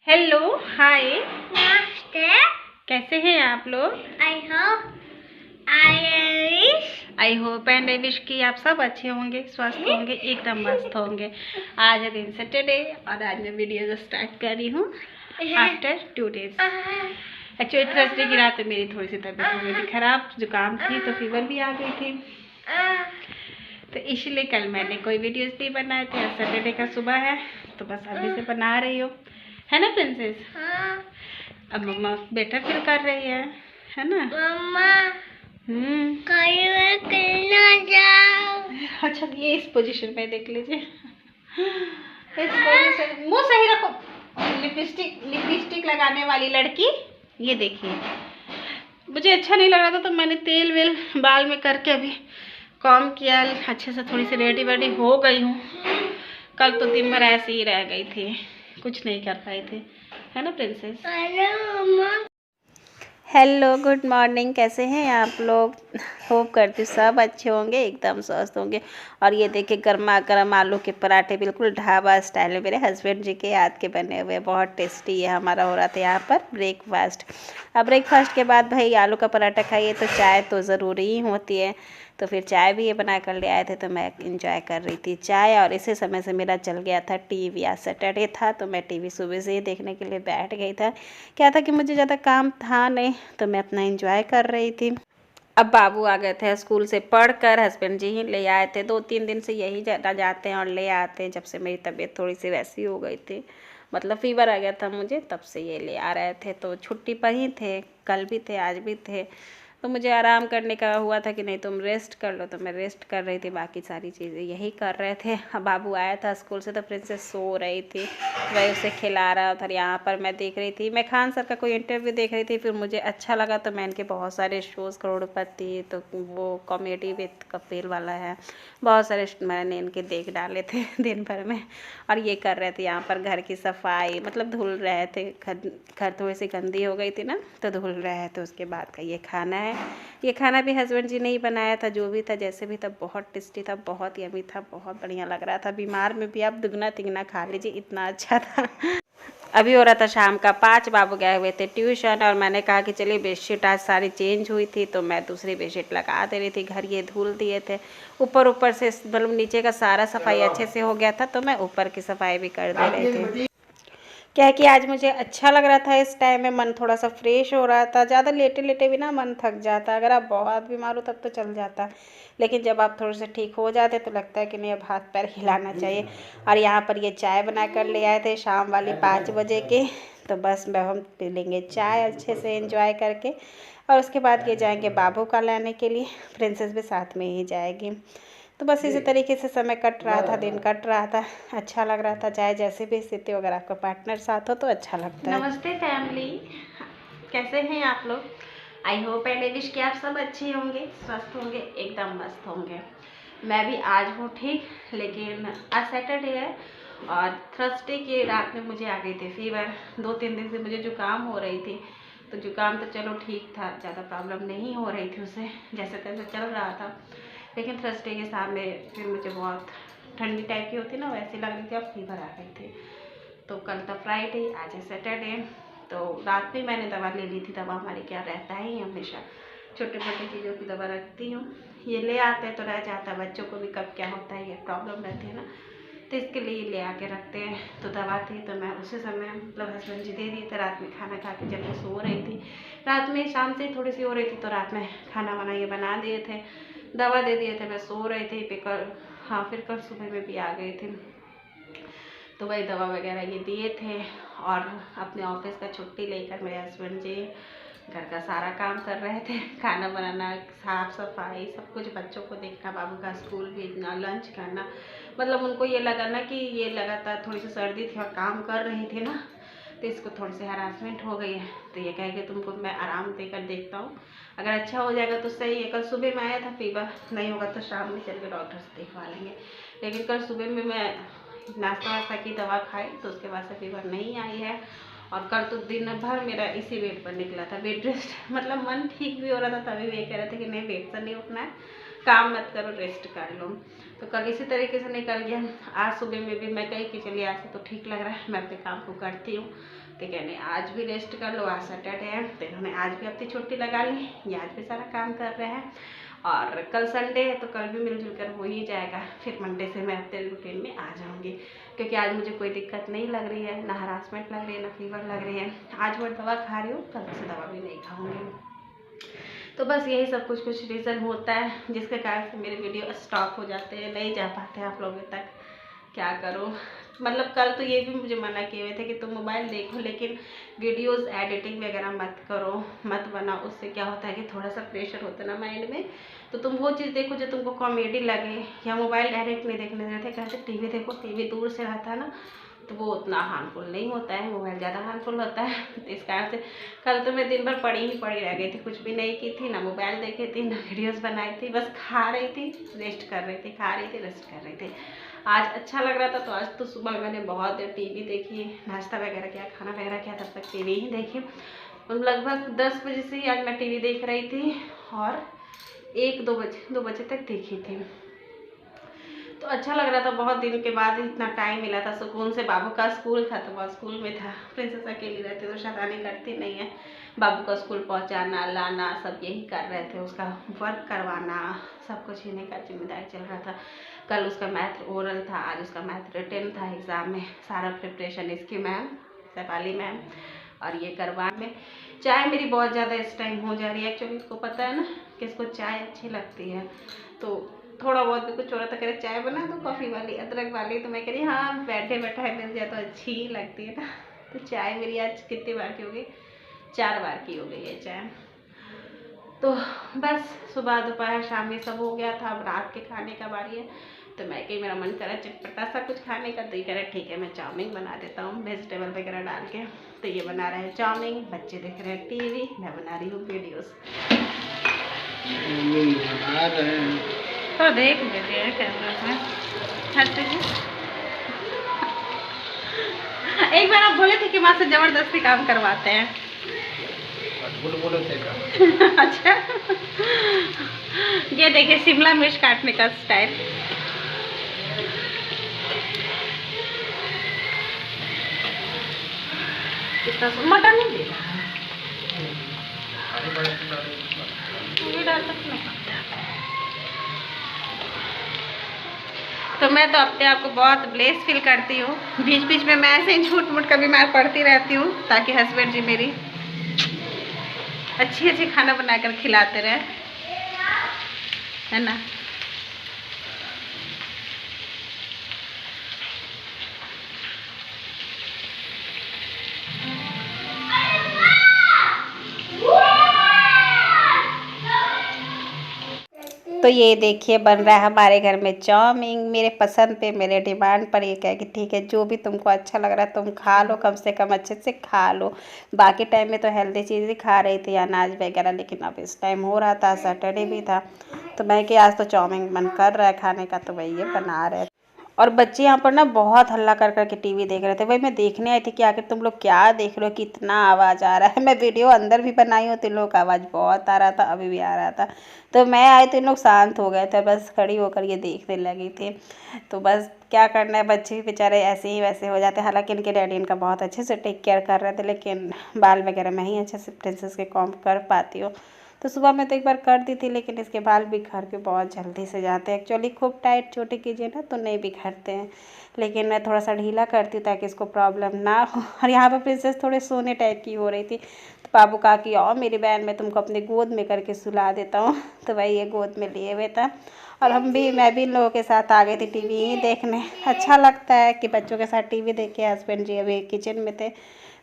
Hello, हाय, नमस्ते। कैसे हैं आप लोग? I hope and I wish कि आप सब अच्छे होंगे, स्वस्थ होंगे, एकदम मस्त होंगे। आज है दिन सैटरडे और आज मैं वीडियो स्टार्ट कर रही हूँ आफ्टर 2 डेज। एक्चुअली थर्सडे की रात में मेरी थोड़ी सी तबीयत हो गई थी खराब, जुकाम थी तो फीवर भी आ गई थी, तो इसलिए कल मैंने कोई वीडियोस नहीं बनाए थे। आज सैटरडे का सुबह है तो बस अभी से बना रही हूँ, है ना प्रिंसेस? अब मम्मा बेटर फील कर रही है ना? मम्मा अच्छा, ये इस पोजीशन में देख लीजिए, इस पोजीशन, मुंह सही रखो। लिपस्टिक लगाने वाली लड़की, ये देखिए। मुझे अच्छा नहीं लग रहा था तो मैंने तेल वेल बाल में करके अभी कॉम किया, अच्छे से थोड़ी सी रेडी वेडी हो गई हूँ। कल तो दिन भर ऐसे ही रह गई थी, कुछ नहीं कर पाई थी, है ना प्रिंसेस? हेलो, गुड मॉर्निंग, कैसे हैं आप लोग? होप करती हूँ सब अच्छे होंगे, एकदम स्वस्थ होंगे। और ये देखिए गर्मा गर्म आलू के पराठे, बिल्कुल ढाबा स्टाइल में मेरे हस्बैंड जी के हाथ के बने हुए, बहुत टेस्टी ये हमारा हो रहा था यहाँ पर ब्रेकफास्ट। अब ब्रेकफास्ट के बाद भाई आलू का पराठा खाइए तो चाय तो ज़रूरी ही होती है, तो फिर चाय भी ये बना कर ले आए थे तो मैं इंजॉय कर रही थी चाय। और इसी समय से मेरा चल गया था टीवी, आज सैटरडे था तो मैं टीवी सुबह से ही देखने के लिए बैठ गई था। क्या था कि मुझे ज़्यादा काम था नहीं तो मैं अपना इंजॉय कर रही थी। अब बाबू आ गए थे स्कूल से पढ़कर, हस्बैंड जी ही ले आए थे, 2-3 दिन से यही जाते हैं और ले आते हैं। जब से मेरी तबीयत थोड़ी सी वैसी हो गई थी, मतलब फीवर आ गया था मुझे, तब से ये ले आ रहे थे। तो छुट्टी पर ही थे, कल भी थे आज भी थे, तो मुझे आराम करने का हुआ था कि नहीं तुम रेस्ट कर लो, तो मैं रेस्ट कर रही थी, बाकी सारी चीज़ें यही कर रहे थे। अब बाबू आया था स्कूल से तो प्रिंसेस सो रही थी, वही उसे खिला रहा था। यहाँ पर मैं देख रही थी, मैं खान सर का कोई इंटरव्यू देख रही थी, फिर मुझे अच्छा लगा तो मैं इनके बहुत सारे शोज़, करोड़पति तो वो कॉमेडी विद कपिल वाला है, बहुत सारे मैंने इनके देख डाले थे दिन भर में। और ये कर रहे थे यहाँ पर घर की सफाई, मतलब धुल रहे थे, घर थोड़ी सी गंदी हो गई थी ना तो धुल रहे थे। उसके बाद का ये खाना है, ये खाना भी हस्बैंड जी ने ही बनाया था, जो भी था जैसे भी था बहुत टेस्टी था, बहुत यमी था, बहुत बढ़िया लग रहा था। बीमार में भी आप दुगना तिगना खा लीजिए, इतना अच्छा था। अभी हो रहा था शाम का 5, बाबू गए हुए थे ट्यूशन और मैंने कहा कि चलिए बेडशीट आज सारी चेंज हुई थी तो मैं दूसरी बेडशीट लगा दे रही थी। घर ये धुल दिए थे, ऊपर से मतलब नीचे का सारा सफाई अच्छे से हो गया था तो मैं ऊपर की सफाई भी कर दे रही थी। क्या है कि आज मुझे अच्छा लग रहा था, इस टाइम में मन थोड़ा सा फ्रेश हो रहा था। ज़्यादा लेटे लेटे भी ना मन थक जाता, अगर आप बहुत बीमार हो तब तो चल जाता, लेकिन जब आप थोड़े से ठीक हो जाते तो लगता है कि नहीं अब हाथ पैर हिलाना चाहिए। और यहाँ पर ये चाय बना कर ले आए थे शाम वाली 5 बजे के, तो बस हम पी लेंगे चाय अच्छे से एंजॉय करके, और उसके बाद ये जाएंगे बाबू का लाने के लिए, प्रिंसेस भी साथ में ही जाएगी। तो बस इसी तरीके से समय कट रहा था, दिन कट रहा था, अच्छा लग रहा था। चाहे जैसे भी स्थिति हो, अगर आपका पार्टनर साथ हो तो अच्छा लगता है। नमस्ते फैमिली, कैसे हैं आप लोग? आई होप एंड विश कि आप सब अच्छे होंगे, स्वस्थ होंगे, एकदम मस्त होंगे। मैं भी आज हूँ ठीक, लेकिन आज सैटरडे है और थर्सडे की रात में मुझे आ गई थी फीवर। 2-3 दिन से मुझे जुकाम हो रही थी, तो जुकाम तो चलो ठीक था, ज़्यादा प्रॉब्लम नहीं हो रही थी, उसे जैसे तैसे चल रहा था। लेकिन थर्सडे के सामने फिर मुझे बहुत ठंडी टाइप की होती ना, वैसी लग रही थी, अब फीवर आ गई थी। तो कल तो फ्राइडे, आज है सैटरडे, तो रात में मैंने दवा ले ली थी। दवा हमारे क्या रहता है ही, हमेशा छोटे छोटे चीज़ों की दवा रखती हूँ, ये ले आते हैं तो रह जाता है। बच्चों को भी कब क्या होता है ये प्रॉब्लम रहती है ना, तो इसके लिए ले आके रखते हैं। तो दवा थी तो मैं उसी समय मतलब हस्बैंड जी दे दिए थे, रात में खाना खा के जब मैं सो रही थी, रात में शाम से थोड़ी सी हो रही थी तो रात में खाना वाना ये बना दिए थे, दवा दे दिए थे, मैं सो रही थी। फिर कल, हाँ फिर कल सुबह में भी आ गई थी, तो वही दवा वगैरह ये दिए थे। और अपने ऑफिस का छुट्टी लेकर मेरे हस्बैंड जी घर का सारा काम कर रहे थे, खाना बनाना, साफ सफाई, सब कुछ, बच्चों को देखना, बाबू का स्कूल भेजना, लंच करना। मतलब उनको ये लगा ना कि ये लगातार थोड़ी सी सर्दी थी और काम कर रही थी ना, तो इसको थोड़ी सी हरासमेंट हो गई है, तो ये कहे कि तुमको मैं आराम देकर देखता हूँ, अगर अच्छा हो जाएगा तो सही है। कल सुबह में आया था फीवर, नहीं होगा तो शाम में चल के डॉक्टर से दिखवा लेंगे। लेकिन कल सुबह में मैं नाश्ता वास्ता की दवा खाई तो उसके बाद से फीवर नहीं आई है। और कल तो दिन भर मेरा इसी बेड पर निकला था, बेड रेस्ट, मतलब मन ठीक भी हो रहा था तभी भी ये कह रहे थे कि नहीं बेड से नहीं उठना है, काम मत करो, रेस्ट कर लो। तो कल इसी तरीके से निकल गया। आज सुबह में भी मैं कही कि चलिए आज से तो ठीक लग रहा है, मैं अपने काम को करती हूँ, तो कहने आज भी रेस्ट कर लो, आज सैटरडे है, तो इन्होंने आज भी अपनी छुट्टी लगा ली, ये आज भी सारा काम कर रहे हैं। और कल संडे है तो कल भी मिलजुल कर हो ही जाएगा, फिर मंडे से मैं अपने रूटीन में आ जाऊँगी। क्योंकि आज मुझे कोई दिक्कत नहीं लग रही है, ना हरासमेंट लग रही है, ना फीवर लग रही है। आज मैं दवा खा रही हूँ, कल से दवा भी नहीं खाऊँगी। तो बस यही सब कुछ रीज़न होता है जिसके कारण से मेरे वीडियो स्टॉप हो जाते हैं, नहीं जा पाते आप लोगों तक। क्या करूँ, मतलब कल तो ये भी मुझे मना किए हुए थे कि तुम मोबाइल देखो लेकिन वीडियोस एडिटिंग वगैरह मत करो, मत बनाओ। उससे क्या होता है कि थोड़ा सा प्रेशर होता है ना माइंड में, तो तुम वो चीज़ देखो जो तुमको कॉमेडी लगे। या मोबाइल डायरेक्ट नहीं देखने देते, कहते टीवी देखो, टीवी दूर से रहता है ना, तो वो उतना हार्मफुल नहीं होता है, मोबाइल ज़्यादा हार्मफुल होता है। तो इस कारण से कल तो मैं दिन भर पड़ी रह गई थी, कुछ भी नहीं की थी, ना मोबाइल देखी थी, ना वीडियोस बनाई थी, बस खा रही थी, रेस्ट कर रही थी, खा रही थी, रेस्ट कर रही थी। आज अच्छा लग रहा था तो आज तो सुबह मैंने बहुत देर टीवी देखी, नाश्ता वगैरह किया, खाना वगैरह किया, तब तक टीवी ही देखी। लगभग 10 बजे से ही आज मैं टीवी देख रही थी और 2 बजे तक देखी थी। तो अच्छा लग रहा था, बहुत दिन के बाद इतना टाइम मिला था सुकून से। बाबू का स्कूल था तो वह स्कूल में था, प्रिंसेस अकेली रहती तो शैतानी करती नहीं है। बाबू का स्कूल पहुंचाना लाना सब यही कर रहे थे, उसका वर्क करवाना सब कुछ इन्हीं का जिम्मेदारी चल रहा था। कल उसका मैथ ओरल था, आज उसका मैथ रिटन था एग्ज़ाम में। सारा प्रिपरेशन इसकी मैम, शेफाली मैम, और ये करवा में। चाय मेरी बहुत ज़्यादा इस टाइम हो जा रही है, एक्चुअली उसको पता है ना कि इसको चाय अच्छी लगती है, तो थोड़ा बहुत भी कुछ हो रहा था, कह रहे चाय बना दो कॉफ़ी वाली, अदरक वाली। तो मैं कह रही हाँ, बैठे बैठे मिल जाए तो अच्छी ही लगती है ना। तो चाय मेरी आज कितनी बार की हो गई, 4 बार की हो गई है चाय। तो बस सुबह दोपहर शाम ये सब हो गया था, अब रात के खाने का बारी है। तो मैं कहीं मेरा मन करा चटपटा सा कुछ खाने का, तो ये कह रहे ठीक है मैं चाउमीन बना देता हूँ वेजिटेबल वगैरह डाल के। तो ये बना रहे हैं चाउमीन, बच्चे देख रहे हैं टीवी, मैं बना रही हूँ वीडियोस। तो देख लेते हैं कैमरा में हर चीज़। एक बार आप बोले थे कि माँ से ज़बरदस्ती काम करवाते हैं। अच्छा, ये देखिए शिमला मिर्च काटने का स्टाइल। कितना मटर नहीं दे रहा है, तो मैं तो अपने आप को बहुत ब्लेस फील करती हूँ। बीच बीच में मैं ऐसे ही झूठ मूठ का बीमार पड़ती रहती हूँ, ताकि हस्बैंड जी मेरी अच्छी अच्छी खाना बनाकर खिलाते रहे, है ना। तो ये देखिए बन रहा है हमारे घर में चाउमीन, मेरे पसंद पे, मेरे डिमांड पर। ये कह कि ठीक है जो भी तुमको अच्छा लग रहा है तुम खा लो, कम से कम अच्छे से खा लो। बाकी टाइम में तो हेल्दी चीज़ें खा रही थी, अनाज वगैरह, लेकिन अब इस टाइम हो रहा था, सैटरडे भी था, तो मैं कि आज तो चाउमीन मन कर रहा है खाने का, तो वही ये बना रहे। और बच्चे यहाँ पर ना बहुत हल्ला कर करके टीवी देख रहे थे। भाई मैं देखने आई थी कि आखिर तुम लोग क्या देख रहे हो, कितना आवाज़ आ रहा है। मैं वीडियो अंदर भी बनाई हूँ तो इन लोग का आवाज़ बहुत आ रहा था, अभी भी आ रहा था। तो मैं आई तो इन लोग शांत हो गए थे, बस खड़ी होकर ये देखने लगी थी। तो बस क्या करना है, बच्चे भी बेचारे ऐसे ही वैसे हो जाते हैं। हालांकि इनके डैडी इनका बहुत अच्छे से टेक केयर कर रहे थे, लेकिन बाल वगैरह मैं ही अच्छे से प्रिंसेस के कॉम्ब कर पाती हूँ। तो सुबह में तो एक बार कर दी थी, लेकिन इसके बाल बिखर के बहुत जल्दी से जाते हैं। एक्चुअली खूब टाइट छोटे कीजिए ना तो नहीं बिखरते हैं, लेकिन मैं थोड़ा सा ढीला करती हूँ ताकि इसको प्रॉब्लम ना हो। और यहाँ पर प्रिंसेस थोड़े सोने टाइप की हो रही थी, तो बाबू कहा कि आओ मेरी बहन, मैं तुमको अपने गोद में करके सुला देता हूँ। तो भाई ये गोद में लिए हुए था, और मैं भी इन लोगों के साथ आ गई थी टीवी ही देखने। अच्छा लगता है कि बच्चों के साथ टीवी देखे। हस्बैंड जी अभी किचन में थे,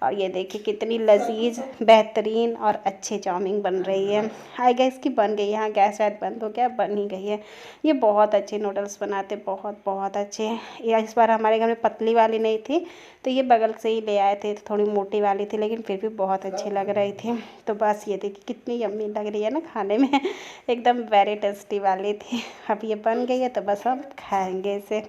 और ये देखिए कितनी लजीज बेहतरीन और अच्छी चाउमीन बन रही है। आई गैस की बन गई है, यहाँ गैस शायद बंद हो गया, बन ही गई है। ये बहुत अच्छे नूडल्स बनाते, बहुत बहुत अच्छे। ये इस बार हमारे घर में पतली वाली नहीं थी, तो ये बगल से ही ले आए थे, तो थोड़ी मोटी वाली थी, लेकिन फिर भी बहुत अच्छी लग रही थी। तो बस ये देखिए कितनी यम्मी लग रही है ना खाने में, एकदम वेरी टेस्टी वाली थी। अब ये बन गई है तो बस हम खाएंगे इसे।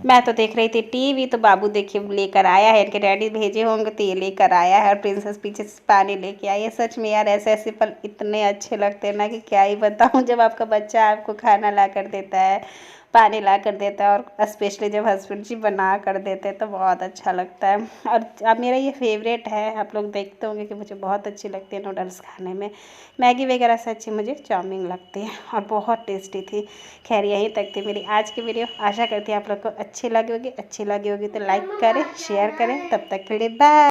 मैं तो देख रही थी टीवी, तो बाबू देखिए लेकर आया है, इनके डैडी भेजे होंगे तो ये लेकर आया है, और प्रिंसेस पीछे से पानी लेके आई है। सच में यार ऐसे ऐसे पल इतने अच्छे लगते हैं ना कि क्या ही बताऊँ, जब आपका बच्चा आपको खाना ला कर देता है, पानी ला कर देता है, और स्पेशली जब हस्बैंड जी बना कर देते हैं तो बहुत अच्छा लगता है। और अब मेरा ये फेवरेट है, आप लोग देखते होंगे कि मुझे बहुत अच्छी लगती है नूडल्स खाने में। मैगी वगैरह से अच्छी मुझे चाउमीन लगती है, और बहुत टेस्टी थी। खैर यहीं तक थी मेरी आज की वीडियो, आशा करती है आप लोग को अच्छी लगी होगी तो लाइक करें, शेयर करें। तब तक के लिए बाय।